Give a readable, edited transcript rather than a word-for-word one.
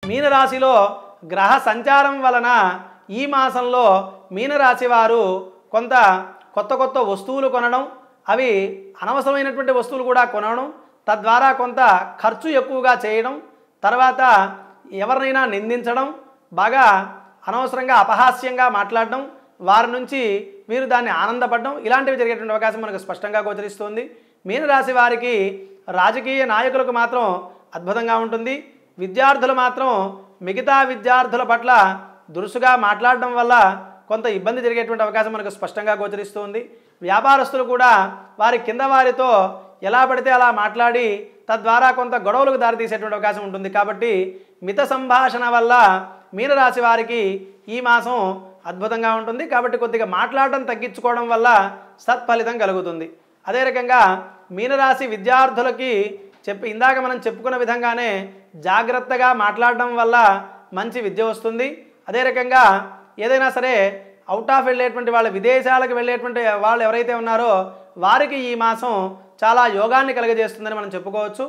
మీనరాశిలో గ్రహ సంచారం వలన ఈ మాసంలో మీనరాశి వారు కొంత కొత్త కొత్త వస్తువులు కొనడం, అవి అనవసరమైనటువంటి వస్తువులు కూడా కొనడం, తద్వారా కొంత ఖర్చు ఎక్కువగా చేయడం, తర్వాత ఎవరినైనా నిందించడం, బాగా అనవసరంగా అపహాస్యంగా మాట్లాడడం, వారి నుంచి మీరు దాన్ని ఆనందపడడం, ఇలాంటివి జరిగేటువంటి అవకాశం మనకు స్పష్టంగా గోచరిస్తుంది. మీనరాశి వారికి రాజకీయ నాయకులకు మాత్రం అద్భుతంగా ఉంటుంది. విద్యార్థులు మాత్రం మిగతా విద్యార్థుల పట్ల దురుసుగా మాట్లాడడం వల్ల కొంత ఇబ్బంది జరిగేటువంటి అవకాశం మనకు స్పష్టంగా గోచరిస్తుంది. వ్యాపారస్తులు కూడా వారి కింద వారితో ఎలా పడితే అలా మాట్లాడి తద్వారా కొంత గొడవలకు దారితీసేటువంటి అవకాశం ఉంటుంది. కాబట్టి మిత సంభాషణ వల్ల మీనరాశి వారికి ఈ మాసం అద్భుతంగా ఉంటుంది. కాబట్టి కొద్దిగా మాట్లాడడం తగ్గించుకోవడం వల్ల సత్ఫలితం కలుగుతుంది. అదే రకంగా మీనరాశి విద్యార్థులకి ఇందాక మనం చెప్పుకున్న విధంగానే జాగ్రత్తగా మాట్లాడడం వల్ల మంచి విద్య వస్తుంది. అదే రకంగా ఏదైనా సరే అవుట్ ఆఫ్ వెళ్ళేటువంటి వాళ్ళ విదేశాలకు వెళ్ళేటువంటి వాళ్ళు ఎవరైతే ఉన్నారో వారికి ఈ మాసం చాలా యోగాన్ని కలుగజేస్తుందని మనం చెప్పుకోవచ్చు.